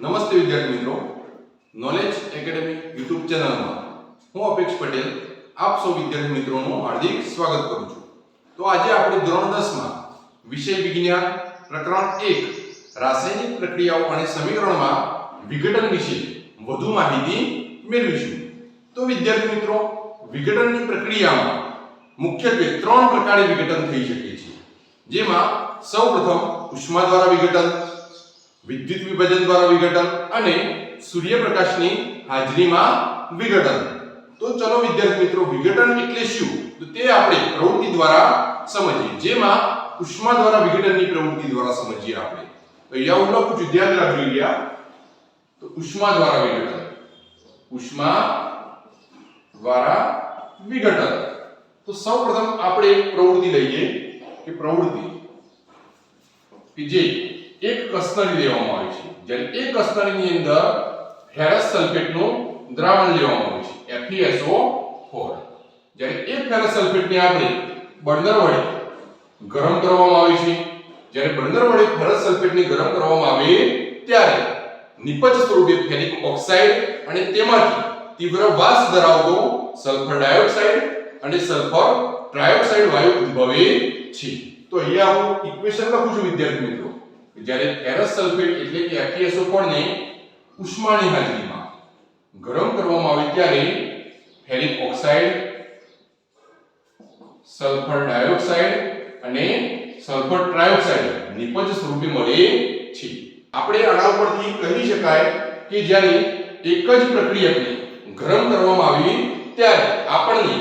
નમસ્તે વિદ્યાર્થી મિત્રો, નોલેજ એકેડેમી યુટ્યુબ ચેનલમાં હું અપેક્ષ પટેલ આપ સૌ વિદ્યાર્થી મિત્રોનું હાર્દિક સ્વાગત કરું છું. તો આજે આપણે ધોરણ 10 માં વિષય વિજ્ઞાન પ્રકરણ 1 રાસાયણિક પ્રક્રિયાઓ અને સમીકરણમાં વિઘટન વિશે વધુ માહિતી મેળવીશું. તો વિદ્યાર્થી મિત્રો, વિઘટનની પ્રક્રિયામાં મુખ્યત્વે 3 પ્રકારે વિઘટન થઈ શકે છે, જેમાં સૌપ્રથમ ઉષ્મા દ્વારા વિઘટન, વિદ્યુત વિભાજન દ્વારા વિઘટન અને સૂર્યપ્રકાશની હાજરીમાં વિઘટન. તો ચલો વિદ્યાર્થી મિત્રો, વિઘટન એટલે શું તો તે આપણે પ્રવૃત્તિ દ્વારા સમજીએ, જેમાં ઉષ્મા દ્વારા વિઘટનની પ્રવૃત્તિ દ્વારા સમજીએ આપણે. તો અહીંયા હું લખું છું, ધ્યાન રાખજો. અહીંયા તો ઉષ્મા દ્વારા વિઘટન, ઉષ્મા દ્વારા વિઘટન. તો સૌપ્રથમ આપણે એક પ્રવૃત્તિ લઈએ કે પ્રવૃત્તિ કે જે એક કસ્તરી લેવામાં આવે છે, જ્યારે એક કસ્તરીની અંદર ફેરસ સલ્ફેટનું દ્રાવણ લેવામાં આવે છે, FeSO4. જ્યારે એક ફેરસ સલ્ફેટને આપણે બર્નર વડે ગરમ કરવામાં આવે છે, જ્યારે બર્નર વડે ફેરસ સલ્ફેટને ગરમ કરવામાં આવે ત્યારે નિપજ સ્વરૂપે ફેરિક ઓક્સાઇડ અને તેમાંથી તીવ્ર વાસ ધરાવતો સલ્ફર ડાયોક્સાઇડ અને સલ્ફર ટ્રાયોક્સાઇડ વાયુ ઉદ્ભવે છે. તો અહીંયા હું ઇક્વેશન લખું છું વિદ્યાર્થી મિત્રો. જ્યારે ફેરસ સલ્ફેટ એટલે કે FeSO4 ને ઉષ્માની હાજરીમાં ગરમ કરવામાં આવે ત્યારે ફેરિક ઓક્સાઇડ, સલ્ફર ડાયોક્સાઇડ અને સલ્ફર ટ્રાયોક્સાઇડ નિપજ સ્વરૂપે મળે છે. આપણે આના ઉપરથી કહી શકાય કે જ્યારે એક જ પ્રક્રિયકને ગરમ કરવામાં આવે ત્યારે આપણને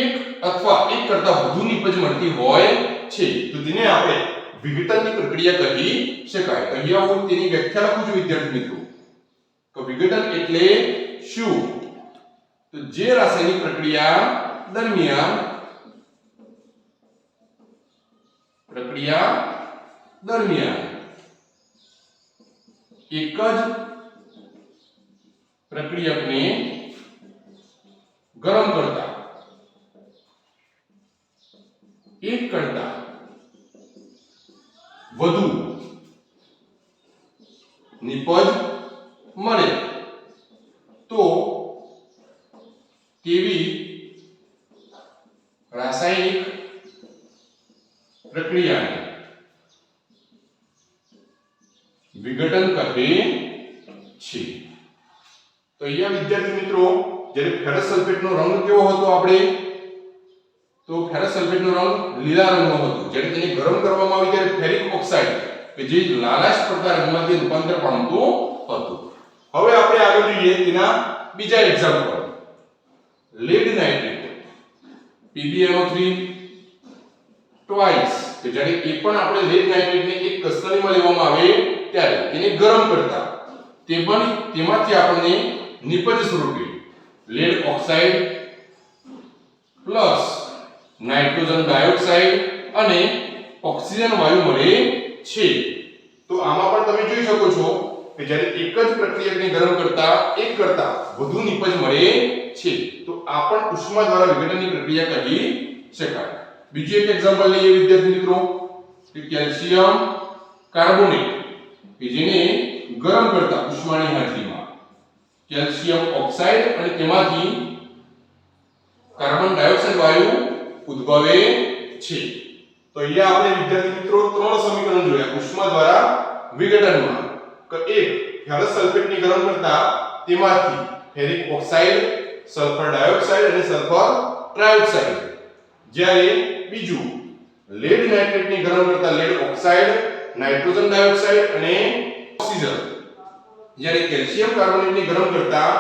એક અથવા એક કરતાં વધુ નિપજ મળતી હોય છે, તો તેને આપણે વિઘટનની પ્રક્રિયા કહી શકાય. અહીંયા હું તેની વ્યાખ્યા લખું છું વિદ્યાર્થી મિત્રો. તો વિઘટન એટલે શું? તો જે રાસાયણિક પ્રક્રિયા દરમિયાન એક જ પ્રક્રિયકને ગરમ કરતા એક કરતા વધુ નિપજ મળે તો તેવી રાસાયણિક પ્રક્રિયાને વિઘટન કહે છે. તો અહીંયા વિદ્યાર્થી મિત્રો, જ્યારે ફેરસ સલ્ફેટનો રંગ કેવો હતો આપણે? તો ફેરસ સલ્ફેટનો રંગ લીલા રંગનો હતો. જ્યારે તેને ગરમ કરવામાં આવે ત્યારે ફેરિક ઓક્સાઇડ કે જે લાલાશ પડતા રંગમાંથી રૂપાંતર પામતું હતું. હવે આપણે આગળ જોઈએ તેના બીજા example. Lead nitrate PbNO3 twice, કે જ્યારે એ પણ આપણે લેડ નાઇટ્રેટને એક કસ્તરીમાં લેવામાં આવે ત્યારે તેને ગરમ કરતા તેમાંથી આપણને નિપજ સ્વરૂપે lead oxide plus nitrogen dioxide અને ઓક્સિજન વાયુ મળે છે. તો આમાં પણ તમે જોઈ શકો છો કે જ્યારે એક જ પ્રક્રિયકને ગરમ કરતા એક કરતા વધુ નિપજ મળે છે, તો આ પણ ઉષ્મા દ્વારા વિઘટનની પ્રક્રિયા કહી શકાય. બીજું એક એક્ઝામ્પલ લઈએ વિદ્યાર્થી મિત્રો, કે કેલ્શિયમ કાર્બોનેટ કે જેને ગરમ કરતા ઉષ્માની હાજરીમાં કેલ્શિયમ ઓક્સાઇડ અને તેમાંથી કાર્બન ડાયોક્સાઇડ વાયુ ઉદ્ભવે છે. તો અહીંયા આપણે વિદ્યાર્થી મિત્રો 3 સમીકરણ જોયા ઉષ્મા દ્વારા વિઘટનમાં. કે એક ફેરસ સલ્ફેટને ગરમ કરતા તેમાંથી ફેરિક ઓક્સાઇડ, સલ્ફર ડાયોક્સાઇડ અને સલ્ફર ટ્રાયોક્સાઇડ. જ્યારે બીજું લેડ નાઇટ્રેટને ગરમ કરતા લેડ ઓક્સાઇડ, નાઇટ્રોજન ડાયોક્સાઇડ અને ઓક્સિજન. જ્યારે કેલ્શિયમ કાર્બોનેટને ગરમ કરતા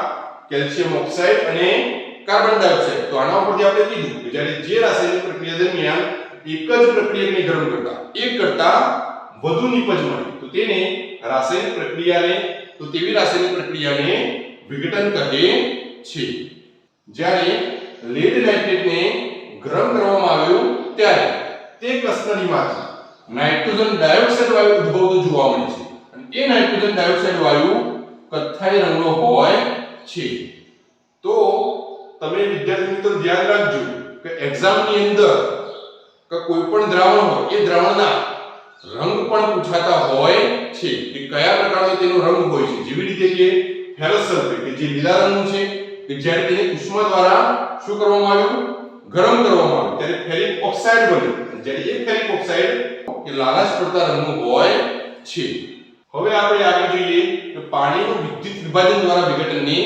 કેલ્શિયમ ઓક્સાઇડ અને કાર્બન ડાયોક્સાઇડ. તો આના ઉપરથી આપણે કીધું કે જ્યારે જે રાસાયણિક પ્રક્રિયા દરમિયાન એક જ પ્રક્રિયકને ગરમ કરતા એક કરતા વધુ નિપજ મળે તો તેને રાસાયણિક પ્રક્રિયાને તેવી રાસાયણિક પ્રક્રિયાને વિઘટન કહે છે. જ્યારે લેડ નાઇટ્રેટને ગરમ કરવામાં આવ્યું ત્યારે તે કસ્તરીમાંથી નાઇટ્રોજન ડાયોક્સાઇડ વાયુ ઉદ્ભવતો જોવા મળે છે, અને એ નાઇટ્રોજન ડાયોક્સાઇડ વાયુ કથ્થાઈ રંગનો હોય છે. તો તમે વિદ્યાર્થી મિત્રો ધ્યાન રાખજો કે એક્ઝામની અંદર કે કોઈ પણ દ્રાવણ હોય એ દ્રાવણના રંગ પણ પૂછાતા હોય છે કે કયા પ્રકારનો તેનો રંગ હોય છે, જેવી રીતે કે ફેરસ સલ્ફેટ કે જે લીલા રંગનું છે કે જ્યારે તેને ઉષ્મા દ્વારા શું કરવામાં આવ્યું, ગરમ કરવામાં આવ્યું ત્યારે ફેરિક ઓક્સાઇડ બન્યું, જ્યારે એ ફેરિક ઓક્સાઇડ કે લાલાશ પડતા રંગનું હોય છે. હવે આપણે આગળ જોઈએ કે પાણીનું વિદ્યુત વિભાજન દ્વારા વિઘટનની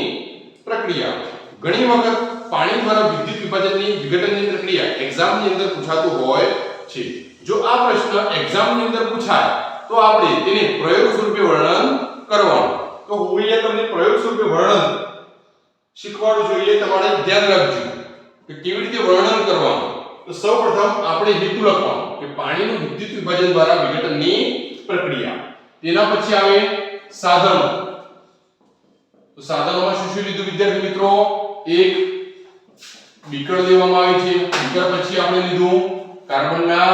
પ્રક્રિયા. ઘણી વખત પાણી દ્વારા વિદ્યુત વિભાજનની વિઘટનની પ્રક્રિયા એક્ઝામની અંદર પૂછાતું હોય છે. જો આ પ્રશ્ન એક્ઝામની અંદર પૂછાય તો આપણે તેને પ્રયોગ સ્વરૂપે વર્ણન કરવાનું. તો હું અહીંયા તમને પ્રયોગ સ્વરૂપે વર્ણન શીખવાડું છું, એ તમારે ધ્યાન રાખજો કે કેવી રીતે વર્ણન કરવાનું. તો સૌપ્રથમ આપણે હેતુ લખવાનો કે પાણીનું વિદ્યુત વિભાજન દ્વારા વિઘટનની પ્રક્રિયા. તેના પછી આવે સાધનો. તો સાધનોમાં શું શું લીધું વિદ્યાર્થી મિત્રો? એક બીકર લેવામાં આવે છે. બીકર પછી આપણે લીધું કાર્બનના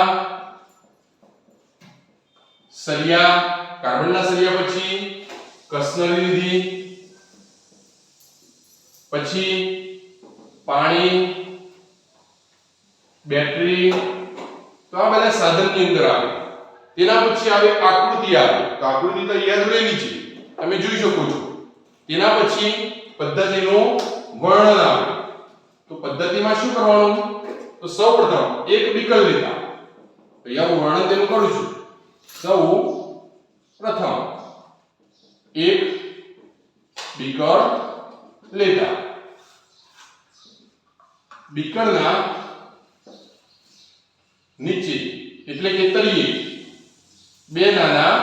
સળિયા. કાર્બનના સળિયા પછી કસનરી લીધી. પછી પાણી, બેટરી. તો આ બધા સાધનની અંદર આવે. તેના પછી આવે આકૃતિ આવે. તો આકૃતિ તો યાદ રહેલી છે, તમે જોઈ શકો છો. તેના પછી પદ્ધતિનું વર્ણન આવે. તો પદ્ધતિમાં શું કરવાનું? તો સૌપ્રથમ એક બીકર લેતા. તો અહીંયા હું વર્ણન તેનું કરું છું. સૌ પ્રથમ એક બીકર લેતા. બીકરના નીચે એટલે કે તળિયે બે નાના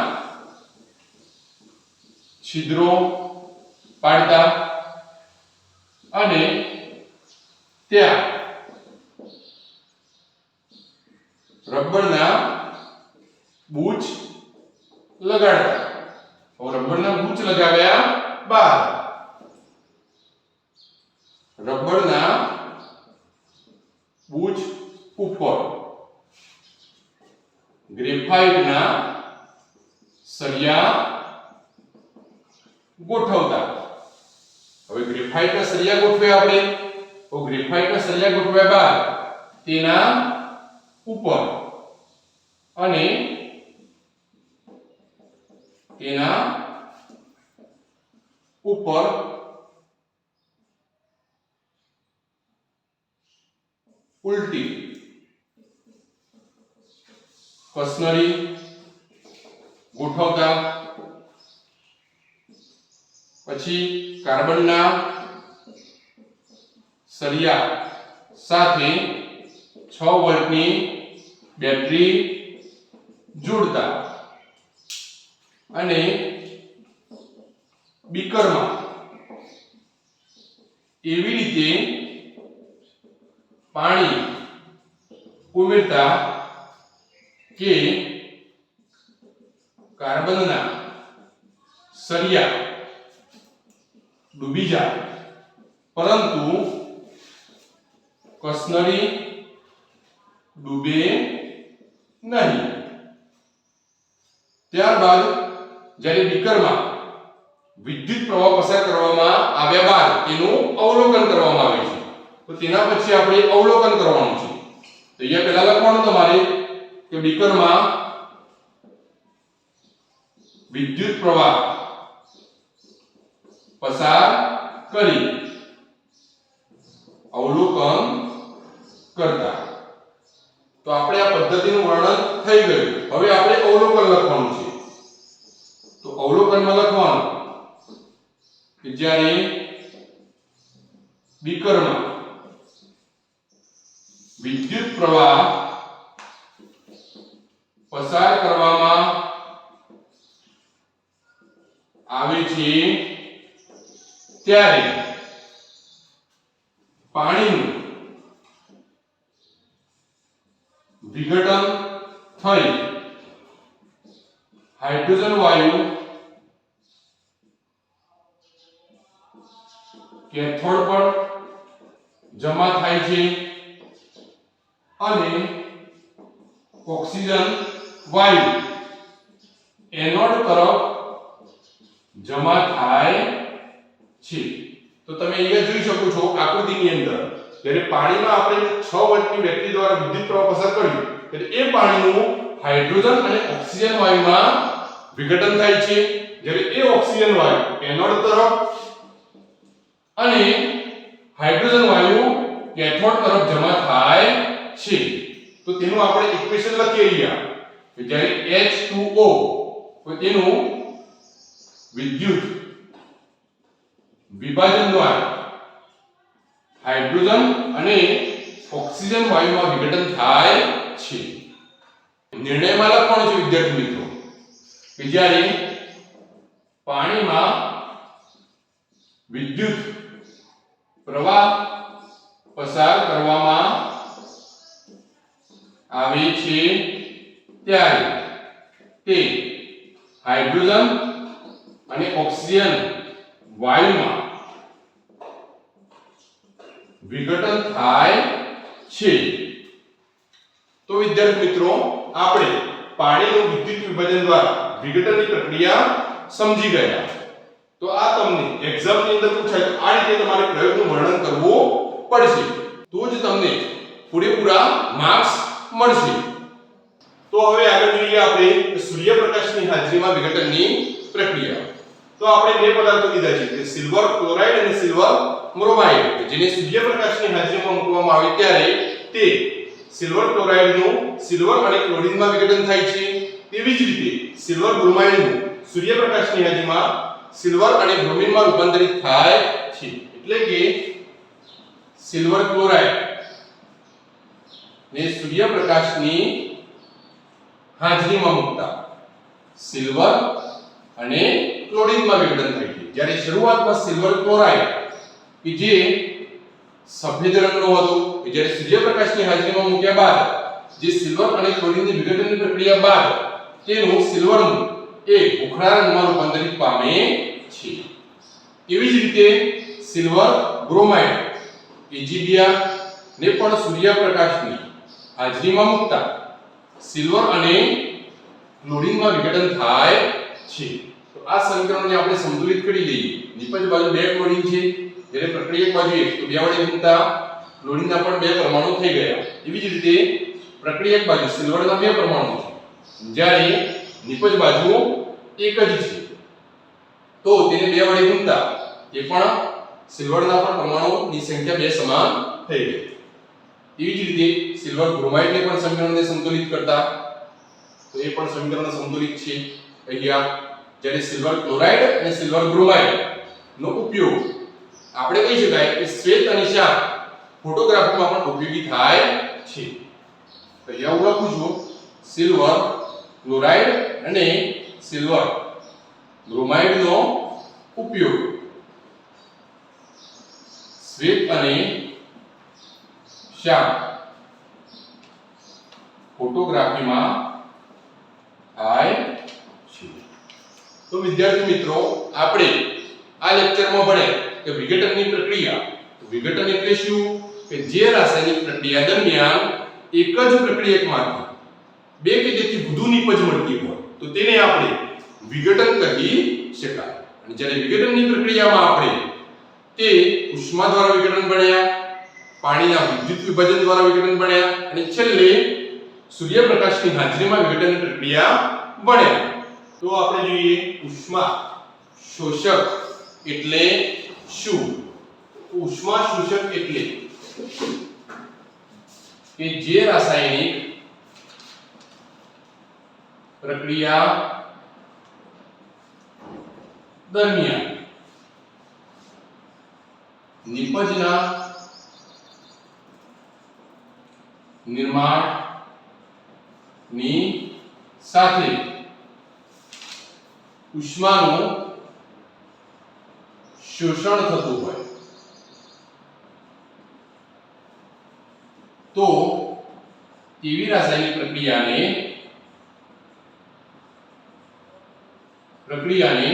છિદ્રો પાડતા અને ત્યાં રબરના બૂચ લગાડતા. હવે રબરના બૂચ લગાવ્યા બાદ રબરના બૂચ ઉપર ગ્રેફાઇટના સળિયા ગોઠવતા. હવે ગ્રેફાઇટના સળિયા ગોઠવ્યા આપણે. તો ગ્રેફાઇટના સળિયા ગોઠવ્યા બાદ તેના ઉપર અને તેના ઉપર ઉલટી કસનરી ગોઠવતા. પછી કાર્બનના સળિયા સાથે 6 વોલ્ટની બેટરી જોડતા અને બીકરમાં એવી રીતે પાણી ઉમેરતા કે કાર્બનના સળિયા ડૂબી જાય પરંતુ કસનરી ડૂબે નહીં. ત્યારબાદ જ્યારે બીકરમાં વિદ્યુત પ્રવાહ પસાર કરવામાં આવ્યા બાદ તેનું અવલોકન કરવામાં આવે છે. તો તેના પછી આપણે અવલોકન કરવાનું છે. તો અહીંયા પહેલા લખવાનું તમારે કે બીકરમાં વિદ્યુત પ્રવાહ પસાર કરી અવલોકન કરતા. તો આપણે આ પદ્ધતિનું વર્ણન થઈ ગયું. હવે આપણે અવલોકન લખવાનું છે. તો અવલોકનમાં લખવાનું કે જ્યારે બીકરમાં વિદ્યુત પ્રવાહ પસાર કરવામાં આવે છે ત્યારે પાણીનું વિઘટન થઈ હાઇડ્રોજન વાયુ કેથોડ પર જમા થાય છે અને ઓક્સિજન વાયુ એનોડ તરફ જમા થાય છે. તો તમે અહીંયા જોઈ શકો છો આકૃતિની અંદર જ્યારે પાણીમાં આપણે 6 વોલ્ટની બેટરી દ્વારા વિદ્યુત પ્રવાહ પસાર કર્યું ત્યારે એ પાણીનું હાઇડ્રોજન અને ઓક્સિજન વાયુમાં વિઘટન થાય છે, જ્યારે એ ઓક્સિજન વાયુ એનોડ તરફ અને હાઇડ્રોજન વાયુ કેથોડ તરફ જમા થાય છે. તો તેનું આપણે ઇક્વેશન લખીએ અહીંયા કે જ્યારે H2O તો તેનું વિદ્યુત વિભાજન દ્વારા હાઇડ્રોજન અને ઓક્સિજન વાયુમાં વિઘટન થાય છે. નિર્ણયમાં લખવાનું છે વિદ્યાર્થી મિત્રો કે જ્યારે પાણીમાં વિદ્યુત પ્રવાહ પસાર કરવામાં આવે છે ત્યારે તે હાઇડ્રોજન અને ઓક્સિજન વાયુમાં વિઘટન થાય છે. તો વિદ્યાર્થી મિત્રો આપણે પાણીનું વિદ્યુત વિભાજન દ્વારા વિઘટનની પ્રક્રિયા સમજી ગયા. તો આ તમને એક્ઝામ ની અંદર પૂછાય તો આ રીતે તમારે પ્રયોગનું વર્ણન કરવું પડશે, તો જ તમને પૂરેપૂરા માર્ક્સ મળશે. તો હવે આગળ જોઈએ આપણે સૂર્યપ્રકાશની હાજરીમાં વિઘટનની પ્રક્રિયા. તો આપણે બે પદાર્થો લીધા છે કે સિલ્વર ક્લોરાઇડ અને સિલ્વર બ્રોમાઇડ, જેને સૂર્યપ્રકાશની હાજરીમાં મૂકવામાં આવે ત્યારે તે સિલ્વર ક્લોરાઇડનું સિલ્વર અને ક્લોરીનમાં વિઘટન થાય છે. તેવી જ રીતે સિલ્વર બ્રોમાઇડનું સૂર્યપ્રકાશની હાજરીમાં સિલ્વર અને બ્રોમિનમાં રૂપાંતરિત થાય છે. એટલે કે સિલ્વર ક્લોરાઇડ ને સૂર્યપ્રકાશની હાજરીમાં મૂકતા સિલ્વર અને ક્લોરીનમાં વિઘટન થાય છે. જ્યારે શરૂઆતમાં સિલ્વર ક્લોરાઇડ કે જે સફેદ રંગનો હતો, કે જ્યારે સૂર્યપ્રકાશની હાજરીમાં મૂક્યા બાદ જે સિલ્વર અને ક્લોરીનની વિઘટનની પ્રક્રિયા બાદ તેનું સિલ્વરનું એ ભૂખરા રંગમાં રૂપાંતરિત પામે છે. એવી જ રીતે સિલ્વર બ્રોમાઇડ એજીબીઆર ને પણ સૂર્યપ્રકાશની હાજરીમાં મૂકતા સિલ્વર અને ક્લોરીનમાં વિઘટન થાય છે. તો આ સમીકરણને આપણે સંતુલિત કરી લઈએ. નિપજ બાજુ 2 ક્લોરીન છે, જ્યારે પ્રક્રિયક બાજુ 1, તો 2 વડે ગુણતા ક્લોરીનના પણ 2 પરમાણુ થઈ ગયા. એવી જ રીતે પ્રક્રિયક બાજુ સિલ્વરના 2 પરમાણુ છે, જ્યારે નિપજ બાજુ 1 જ છે, તો તેને 2 વડે ગુણતા એ પણ સિલ્વરના પણ પરમાણુની સંખ્યા 2 સમાન થઈ ગઈ. એવી જ રીતે સિલ્વર બ્રોમાઇડને પણ સમીકરણને સંતુલિત કરતા તો એ પણ સમીકરણ સંતુલિત છે. અહીંયા જ્યારે સિલ્વર ક્લોરાઇડ અને સિલ્વર બ્રોમાઇડ નો ઉપયોગ આપણે કહી શકાય કે શ્વેત અને શ્યામ ફોટોગ્રાફીમાં પણ ઉપયોગી થાય છે. તો અહીંયા હું લખું છું સિલ્વર ક્લોરાઇડ અને સિલ્વર બ્રોમાઇડ નો ઉપયોગ શ્વેત અને શ્યામ ફોટોગ્રાફીમાં થાય છે. તો વિદ્યાર્થી મિત્રો આપણે આ લેક્ચરમાં ભણ્યા કે વિઘટનની પ્રક્રિયા. વિઘટન એટલે શું? કે જે રાસાયણિક પ્રક્રિયા દરમિયાન એક જ પ્રક્રિયકમાંથી બે કે તેથી વધુ નિપજ મળતી હોય તો તેને આપણે વિઘટન કહી શકાય. અને જ્યારે વિઘટનની પ્રક્રિયામાં આપણે તે ઉષ્મા દ્વારા વિઘટન બન્યા, પાણીના વિદ્યુત વિભાજન દ્વારા વિઘટન બન્યા અને છેલ્લે સૂર્યપ્રકાશની હાજરીમાં વિઘટનની પ્રક્રિયા બન્યા. તો આપણે જોઈએ ઉષ્મા શોષક એટલે શું? ઉષ્મા શોષક એટલે કે જે રાસાયણિક પ્રક્રિયા દરમિયાન નિપજના નિર્માણની સાથે ઉષ્માનું શોષણ થતું હોય તો તેવી રાસાયણિક પ્રક્રિયાને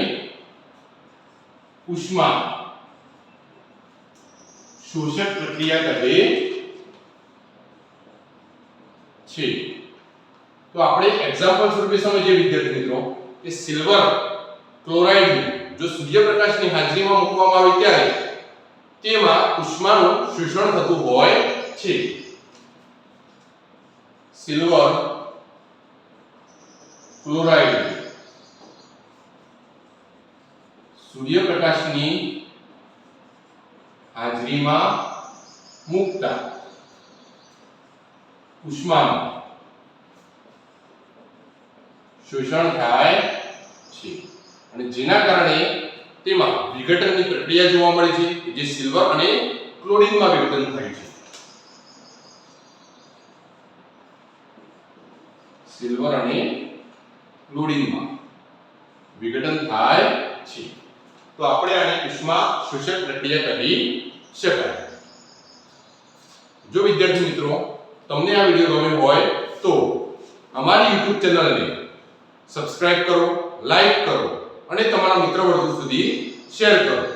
ઉષ્મા શોષક પ્રક્રિયા કહે છે. તો આપણે એક્ઝામ્પલ સ્વરૂપે સમજીએ વિદ્યાર્થી મિત્રો કે સિલ્વર ક્લોરાઇડ જો સૂર્યપ્રકાશની હાજરીમાં મૂકવામાં આવે ત્યારે તેમાં ઉષ્માનું શોષણ થતું હોય છે. સિલ્વર ક્લોરાઇડ સૂર્યપ્રકાશની હાજરીમાં મુકતા ઉષ્માનું શોષણ થાય છે અને જેના કારણે તેમાં વિઘટનની પ્રક્રિયા જોવા મળે છે જે સિલ્વર અને ક્લોરીનમાં વિઘટન થાય છે. સિલ્વર અને ક્લોરીનમાં વિઘટન થાય છે તો આપણે આને ઉષ્મા શોષક પ્રક્રિયા કહી શકાય. જો વિદ્યાર્થી મિત્રો તમને આ વિડિયો ગમ્યો હોય તો અમારી YouTube ચેનલને સબસ્ક્રાઇબ કરો, લાઈક કરો અને તમારા મિત્ર વર્ગ સુધી શેર કરો.